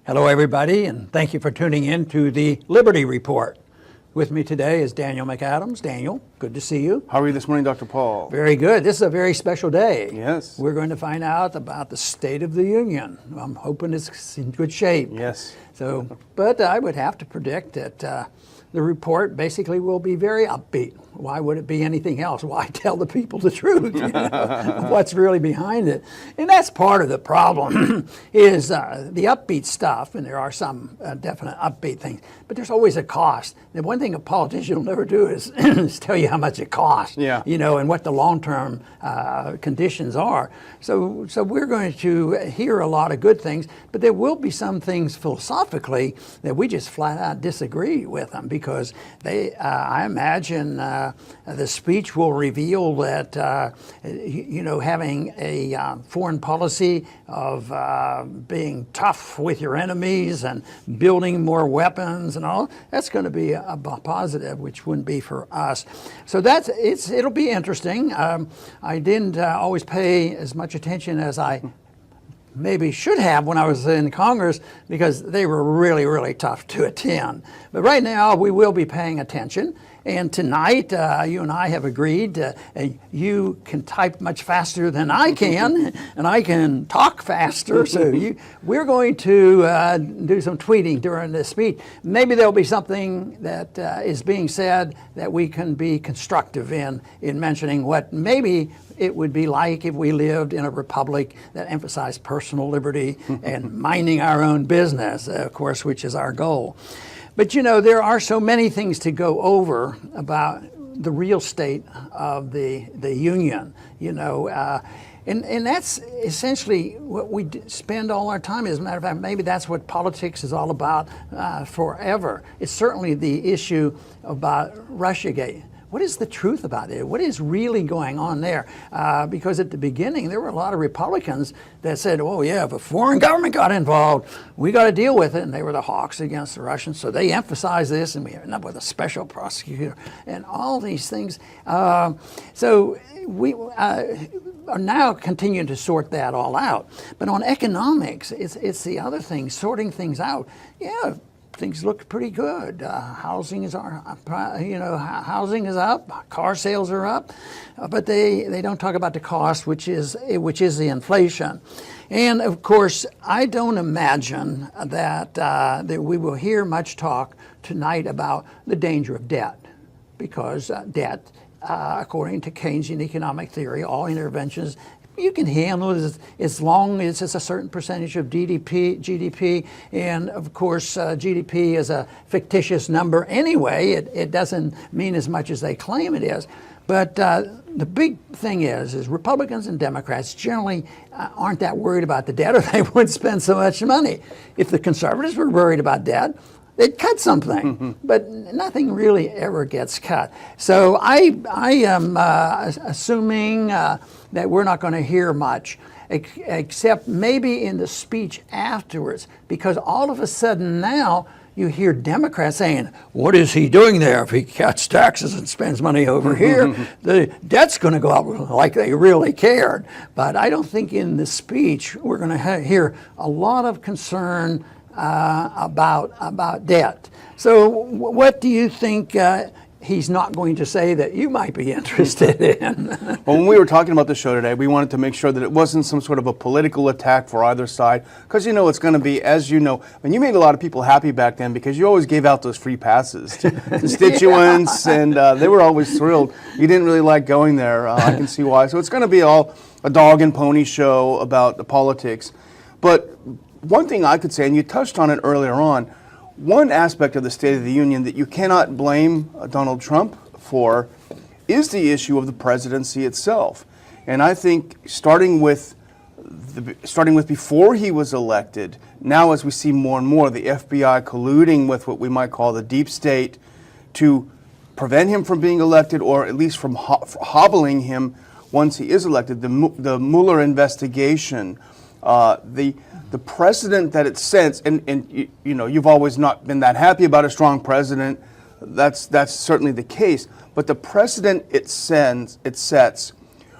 Hello, everybody, and thank you for tuning in to the Liberty Report. With me today is Daniel McAdams. Daniel, good to see you. How are you this morning, Dr. Paul? Very good. This is a very special day. Yes. We're going to find out about the State of the Union. I'm hoping it's in good shape. Yes. But I would have to predict that the report basically will be very upbeat. Why would it be anything else? Why tell the people the truth? What's really behind it? And that's part of the problem is the upbeat stuff, and there are some definite upbeat things, but there's always a cost. The one thing a politician will never do is tell you how much it costs, and what the long-term conditions are. So we're going to hear a lot of good things, but there will be some things philosophically that we just flat out disagree with them because I imagine the speech will reveal that, having a foreign policy of being tough with your enemies and building more weapons and all, that's going to be a positive, which wouldn't be for us. So it'll be interesting. I didn't always pay as much attention as I maybe should have when I was in Congress because they were really, really tough to attend. But right now we will be paying attention. And tonight, you and I have agreed you can type much faster than I can, and I can talk faster. So we're going to do some tweeting during this speech. Maybe there'll be something that is being said that we can be constructive in mentioning what maybe it would be like if we lived in a republic that emphasized personal liberty and minding our own business, of course, which is our goal. But there are so many things to go over about the real state of the union, and that's essentially what we spend all our time. As a matter of fact, maybe that's what politics is all about forever. It's certainly the issue about Russiagate. What is the truth about it? What is really going on there? Because at the beginning, there were a lot of Republicans that said, oh yeah, if a foreign government got involved, we got to deal with it. And they were the hawks against the Russians. So they emphasized this, and we end up with a special prosecutor and all these things. So we are now continuing to sort that all out. But on economics, it's the other thing, sorting things out. Yeah. Things look pretty good. Housing is housing is up. Car sales are up, but they don't talk about the cost, which is the inflation. And of course, I don't imagine that we will hear much talk tonight about the danger of debt, because debt, according to Keynesian economic theory, all interventions you can handle it as long as it's a certain percentage of GDP, and of course GDP is a fictitious number anyway. It doesn't mean as much as they claim it is. But the big thing is Republicans and Democrats generally aren't that worried about the debt, or they wouldn't spend so much money. If the conservatives were worried about debt, they'd cut something, but nothing really ever gets cut. So I am assuming that we're not going to hear much, except maybe in the speech afterwards, because all of a sudden now you hear Democrats saying, what is he doing there if he cuts taxes and spends money over here? The debt's going to go up, like they really cared. But I don't think in the speech we're going to hear a lot of concern about debt. So what do you think he's not going to say that you might be interested in? Well, when we were talking about the show today, we wanted to make sure that it wasn't some sort of a political attack for either side, because it's going to be, as you know, and you made a lot of people happy back then because you always gave out those free passes to constituents, and they were always thrilled. You didn't really like going there. I can see why. So it's going to be all a dog and pony show about the politics. But one thing I could say, and you touched on it earlier on, one aspect of the State of the Union that you cannot blame Donald Trump for is the issue of the presidency itself. And I think starting with before he was elected, now as we see more and more the FBI colluding with what we might call the deep state to prevent him from being elected, or at least from hobbling him once he is elected, the Mueller investigation, the precedent that it sets, and you've always not been that happy about a strong president. That's certainly the case. But the precedent it sets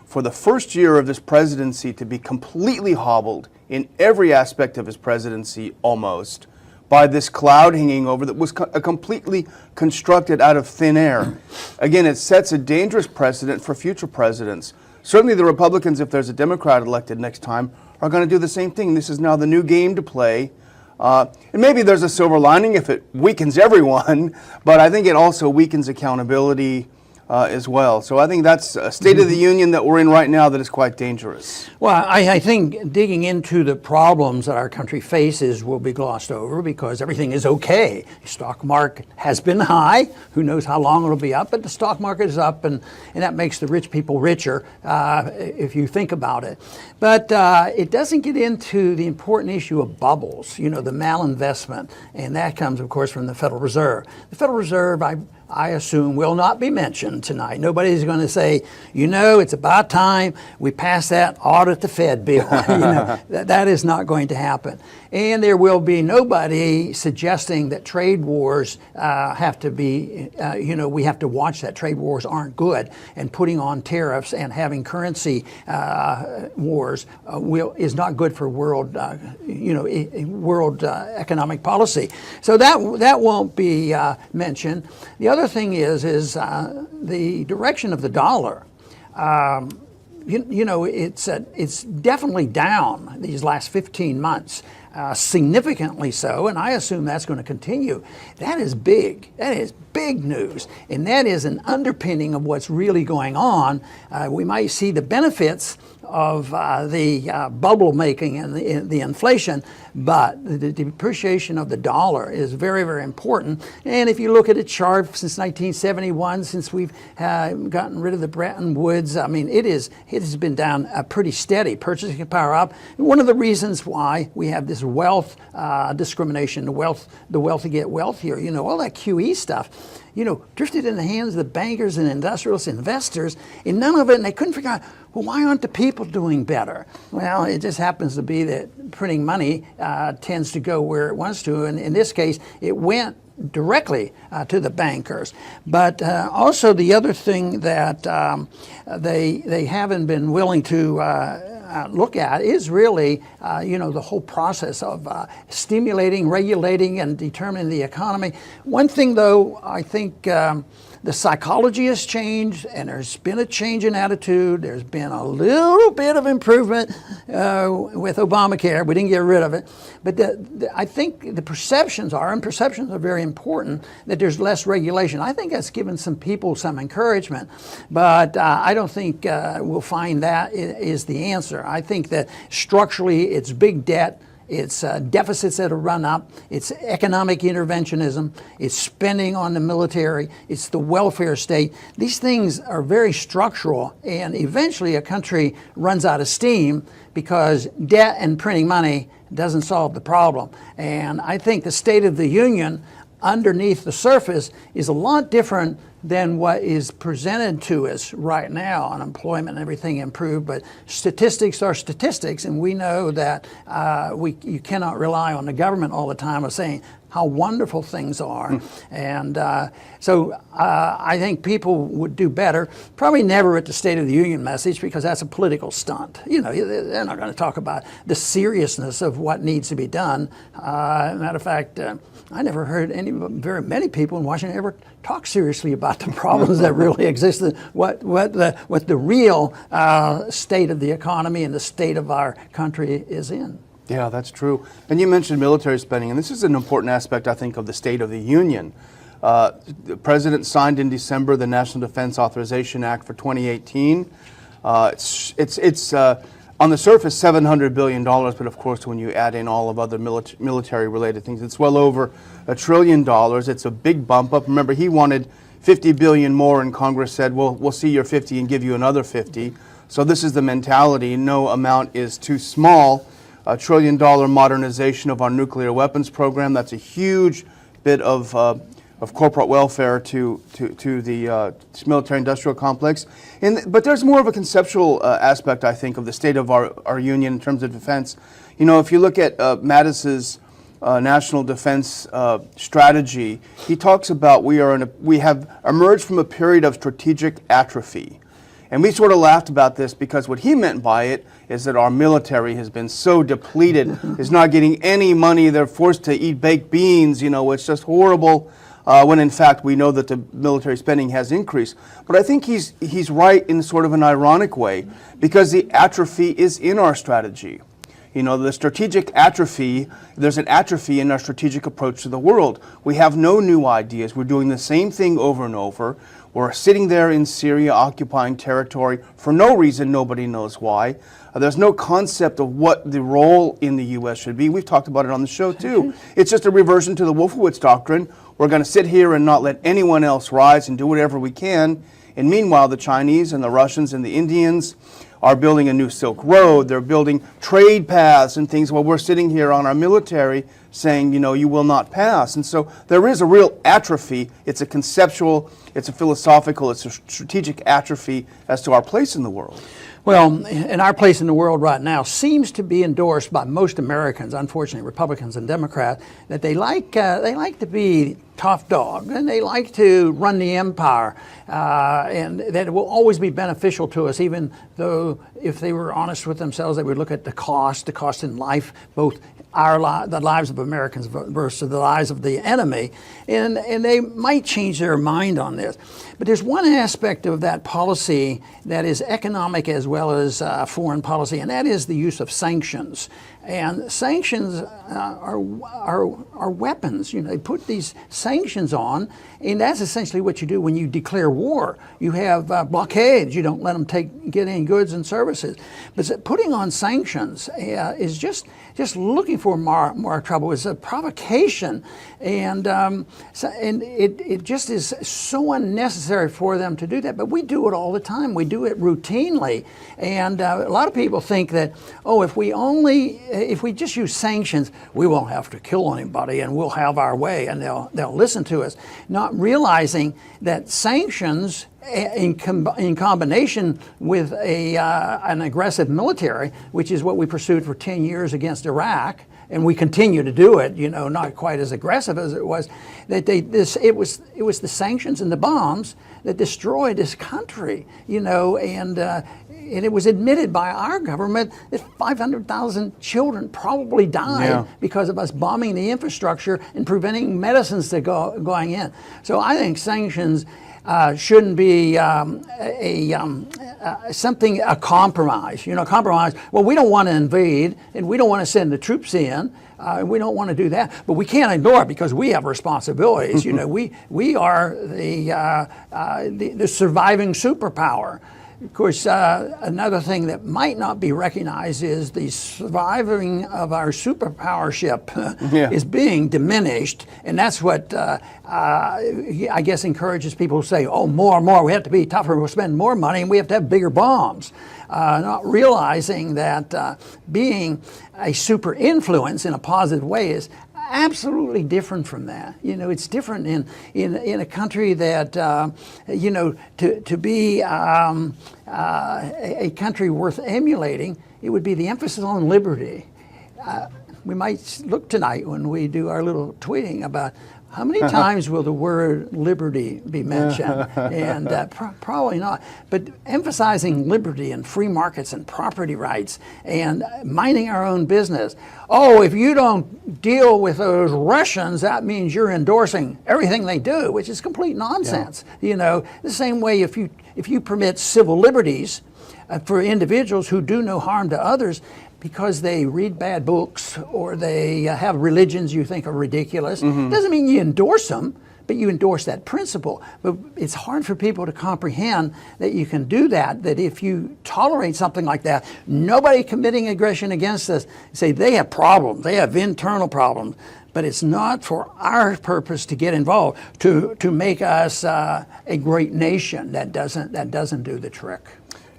for the first year of this presidency to be completely hobbled in every aspect of his presidency almost by this cloud hanging over that was completely constructed out of thin air. Again, it sets a dangerous precedent for future presidents. Certainly the Republicans, if there's a Democrat elected next time, are going to do the same thing. This is now the new game to play. And maybe there's a silver lining if it weakens everyone, but I think it also weakens accountability as well. So I think that's a state of the union that we're in right now that is quite dangerous. Well, I think digging into the problems that our country faces will be glossed over because everything is okay. The stock market has been high. Who knows how long it'll be up, but the stock market is up, and that makes the rich people richer if you think about it. But it doesn't get into the important issue of bubbles, the malinvestment, and that comes, of course, from the Federal Reserve. The Federal Reserve, I assume, will not be mentioned tonight. Nobody's going to say, it's about time we pass that audit the Fed bill. That is not going to happen. And there will be nobody suggesting that trade wars have to be, we have to watch that trade wars aren't good, and putting on tariffs and having currency wars is not good for world economic policy. So that won't be mentioned. The other thing is the direction of the dollar. It's definitely down these last 15 months. Significantly so, and I assume that's going to continue. That is big. That is big news, and that is an underpinning of what's really going on. We might see the benefits of the bubble making and the inflation, but the depreciation of the dollar is very, very important. And if you look at a chart since 1971, since we've gotten rid of the Bretton Woods, it has been down pretty steady, purchasing power up. And one of the reasons why we have this wealth discrimination, the wealthy get wealthier, all that QE stuff, drifted in the hands of the bankers and industrialists, investors, and none of it, and they couldn't figure out, well, why aren't the people doing better? Well, it just happens to be that printing money tends to go where it wants to, and in this case, it went directly to the bankers. But also the other thing that they haven't been willing to look at is really, the whole process of stimulating, regulating, and determining the economy. One thing, though, I think the psychology has changed, and there's been a change in attitude. There's been a little bit of improvement with Obamacare. We didn't get rid of it. But I think the perceptions are, and perceptions are very important, that there's less regulation. I think that's given some people some encouragement. But I don't think we'll find that is the answer. I think that structurally it's big debt. It's deficits that have run up. It's economic interventionism. It's spending on the military. It's the welfare state. These things are very structural, and eventually a country runs out of steam because debt and printing money doesn't solve the problem. And I think the State of the Union underneath the surface is a lot different than what is presented to us right now. Unemployment and everything improved, but statistics are statistics, and we know that you cannot rely on the government all the time of saying how wonderful things are. And so I think people would do better. Probably never at the State of the Union message, because that's a political stunt. They're not going to talk about the seriousness of what needs to be done. Matter of fact, I never heard very many people in Washington ever talk seriously about the problems that really exist, what the real state of the economy and the state of our country is in. Yeah, that's true. And you mentioned military spending, and this is an important aspect, I think, of the State of the Union. The President signed in December the National Defense Authorization Act for 2018. It's on the surface $700 billion, but of course when you add in all of other military-related things, it's well over $1 trillion. It's a big bump up. Remember, he wanted $50 billion more, and Congress said, well, we'll see your 50 and give you another 50. So this is the mentality. No amount is too small. $1 trillion modernization of our nuclear weapons program. That's a huge bit of corporate welfare to the military-industrial complex. But there's more of a conceptual aspect, I think, of the state of our union in terms of defense. If you look at Mattis's national defense strategy, he talks about we have emerged from a period of strategic atrophy. And we sort of laughed about this because what he meant by it is that our military has been so depleted, is not getting any money. They're forced to eat baked beans. It's just horrible. When in fact we know that the military spending has increased. But I think he's right in sort of an ironic way, because the atrophy is in our strategy. The strategic atrophy, there's an atrophy in our strategic approach to the world. We have no new ideas. We're doing the same thing over and over. We're sitting there in Syria occupying territory for no reason, nobody knows why. There's no concept of what the role in the U.S. should be. We've talked about it on the show too. It's just a reversion to the Wolfowitz doctrine. We're going to sit here and not let anyone else rise and do whatever we can. And meanwhile, the Chinese and the Russians and the Indians are building a new Silk Road. They're building trade paths and things while we're sitting here on our military saying, you will not pass. And so there is a real atrophy. It's a conceptual, it's a philosophical, it's a strategic atrophy as to our place in the world. Well, and our place in the world right now seems to be endorsed by most Americans, unfortunately Republicans and Democrats, that they like to be top dog and they like to run the empire, and that it will always be beneficial to us, even though if they were honest with themselves, they would look at the cost in life, both the lives of Americans versus the lives of the enemy, and they might change their mind on this. But there's one aspect of that policy that is economic as well as foreign policy, and that is the use of sanctions. And sanctions are weapons. They put these sanctions on, and that's essentially what you do when you declare war. You have blockades. You don't let them get any goods and services. But putting on sanctions is just looking for more trouble. It's a provocation, and it just is so unnecessary for them to do that. But we do it all the time. We do it routinely, and a lot of people think that, if we just use sanctions, we won't have to kill anybody and we'll have our way and they'll listen to us, not realizing that sanctions in combination with an aggressive military, which is what we pursued for 10 years against Iraq, and we continue to do it, not quite as aggressive as it was, it was the sanctions and the bombs that destroyed this country, and it was admitted by our government that 500,000 children probably died because of us bombing the infrastructure and preventing medicines going in. So I think sanctions shouldn't be a compromise. Compromise. Well, we don't want to invade, and we don't want to send the troops in. We don't want to do that, but we can't ignore it because we have responsibilities. We are the surviving superpower. Of course, another thing that might not be recognized is the surviving of our superpowership is being diminished, and that's what I guess encourages people to say, more, we have to be tougher, we'll spend more money, and we have to have bigger bombs. Not realizing that being a super influence in a positive way is absolutely different from that. It's different in a country that, to be a country worth emulating, it would be the emphasis on liberty. We might look tonight when we do our little tweeting about how many times will the word liberty be mentioned? And probably not. But emphasizing liberty and free markets and property rights and minding our own business. If you don't deal with those Russians, that means you're endorsing everything they do, which is complete nonsense. The same way if you permit civil liberties for individuals who do no harm to others, because they read bad books or they have religions you think are ridiculous, doesn't mean you endorse them, but you endorse that principle. But it's hard for people to comprehend that you can do that if you tolerate something like that, nobody committing aggression against us, say they have problems, they have internal problems, but it's not for our purpose to get involved, to make us a great nation. That doesn't do the trick.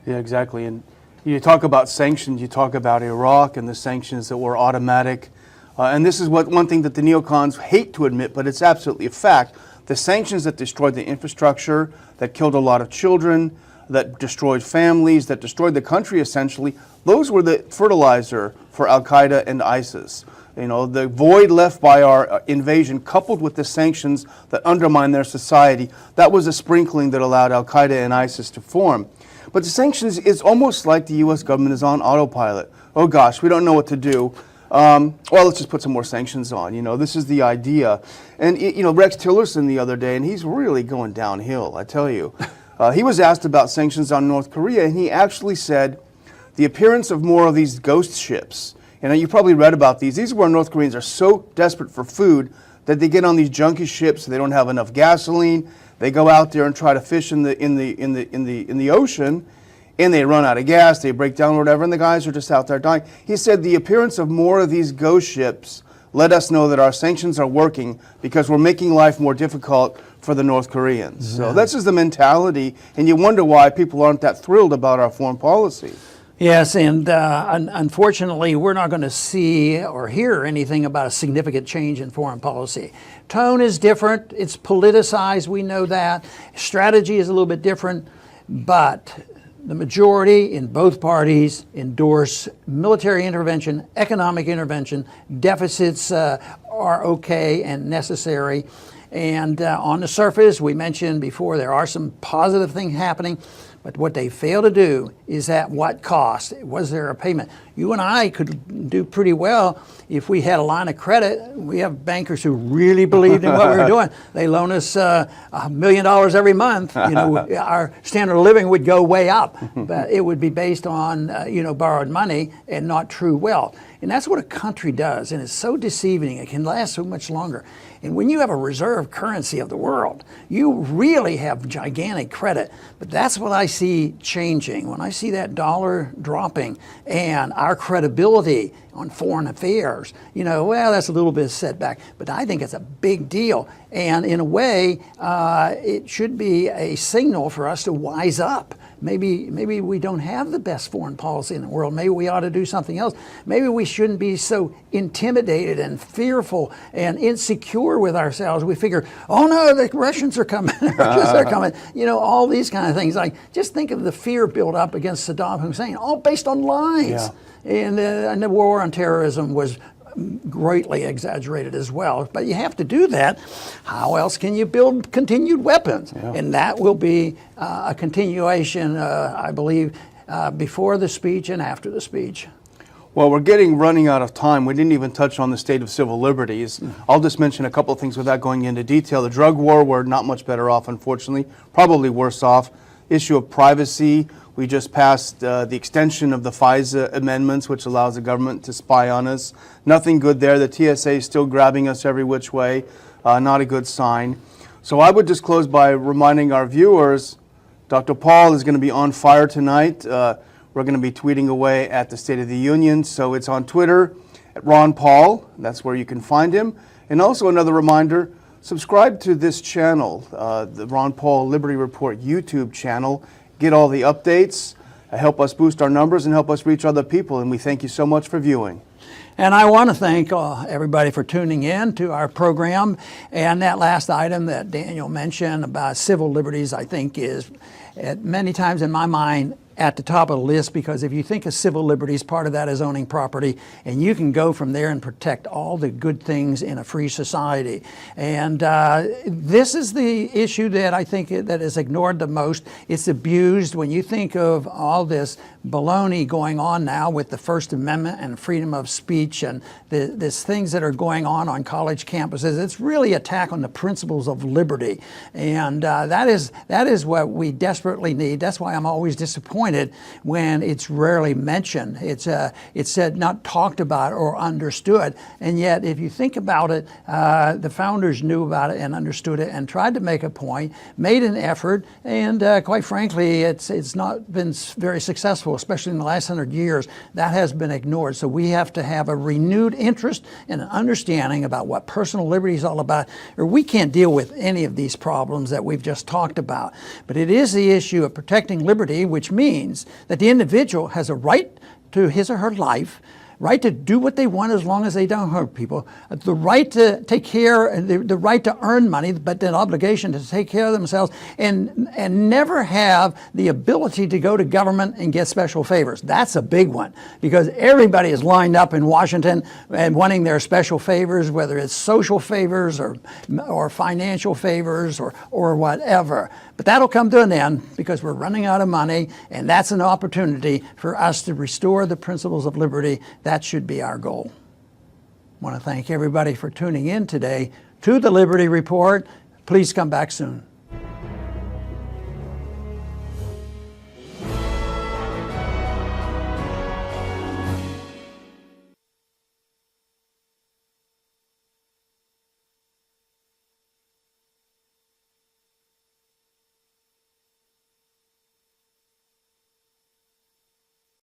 Yeah, exactly. And you talk about sanctions, you talk about Iraq and the sanctions that were automatic. And this is one thing that the neocons hate to admit, but it's absolutely a fact. The sanctions that destroyed the infrastructure, that killed a lot of children, that destroyed families, that destroyed the country essentially, those were the fertilizer for Al-Qaeda and ISIS. The void left by our invasion, coupled with the sanctions that undermine their society, that was a sprinkling that allowed Al-Qaeda and ISIS to form. But the sanctions is almost like the U.S. government is on autopilot. Oh gosh, we don't know what to do. Well, let's just put some more sanctions on. This is the idea. And Rex Tillerson the other day, and he's really going downhill, I tell you. He was asked about sanctions on North Korea, and he actually said the appearance of more of these ghost ships. You probably read about these. These are where North Koreans are so desperate for food that they get on these junky ships. They don't have enough gasoline. They go out there and try to fish in the ocean, and they run out of gas. They break down or whatever, and the guys are just out there dying. He said the appearance of more of these ghost ships let us know that our sanctions are working because we're making life more difficult for the North Koreans. So this is the mentality, and you wonder why people aren't that thrilled about our foreign policy. Yes, and unfortunately, we're not going to see or hear anything about a significant change in foreign policy. Tone is different. It's politicized. We know that. Strategy is a little bit different, but the majority in both parties endorse military intervention, economic intervention. Deficits are okay and necessary. And on the surface, we mentioned before, there are some positive things happening. But what they fail to do is at what cost? Was there a payment? You and I could do pretty well if we had a line of credit. We have bankers who really believed in what we were doing. They loan us $1 million every month. Our standard of living would go way up, but it would be based on borrowed money and not true wealth. And that's what a country does, and it's so deceiving. It can last so much longer. And when you have a reserve currency of the world, you really have gigantic credit. But that's what I see changing. When I see that dollar dropping and our credibility on foreign affairs, that's a little bit of setback. But I think it's a big deal. And in a way, it should be a signal for us to wise up. Maybe we don't have the best foreign policy in the world. Maybe we ought to do something else. Maybe we shouldn't be so intimidated and fearful and insecure with ourselves. We figure, oh no, the Russians are coming. The Russians are coming. All these kind of things. Like, just think of the fear built up against Saddam Hussein, all based on lies. Yeah. And the war on terrorism was greatly exaggerated as well. But you have to do that. How else can you build continued weapons? Yeah. And that will be a continuation, I believe, before the speech and after the speech. Well, we're running out of time. We didn't even touch on the state of civil liberties. I'll just mention a couple of things without going into detail. The drug war, we're not much better off, unfortunately, probably worse off. Issue of privacy. We just passed the extension of the FISA amendments, which allows the government to spy on us. Nothing good there. The TSA is still grabbing us every which way. Not a good sign. So I would just close by reminding our viewers, Dr. Paul is going to be on fire tonight. We're going to be tweeting away at the State of the Union. So it's on Twitter at Ron Paul. That's where you can find him. And also another reminder, subscribe to this channel, the Ron Paul Liberty Report YouTube channel. Get all the updates, help us boost our numbers, and help us reach other people. And we thank you so much for viewing. And I want to thank everybody for tuning in to our program. And that last item that Daniel mentioned about civil liberties, I think, is many times in my mind at the top of the list, because if you think of civil liberties, part of that is owning property, and you can go from there and protect all the good things in a free society. And this is the issue that I think that is ignored the most. It's abused. When you think of all this baloney going on now with the First Amendment and freedom of speech and these things that are going on college campuses, it's really an attack on the principles of liberty. And that is what we desperately need. That's why I'm always disappointed when it's rarely mentioned. It's said not talked about or understood. And yet, if you think about it, the founders knew about it and understood it and tried to make a point, made an effort, and quite frankly, it's not been very successful, especially in the last 100 years. That has been ignored. So we have to have a renewed interest and an understanding about what personal liberty is all about, or we can't deal with any of these problems that we've just talked about. But it is the issue of protecting liberty, which means that the individual has a right to his or her life, right to do what they want as long as they don't hurt people, the right to take care, the right to earn money, but an obligation to take care of themselves, and never have the ability to go to government and get special favors. That's a big one, because everybody is lined up in Washington and wanting their special favors, whether it's social favors or financial favors or whatever. But that'll come to an end because we're running out of money, and that's an opportunity for us to restore the principles of liberty. That should be our goal. I want to thank everybody for tuning in today to the Liberty Report. Please come back soon.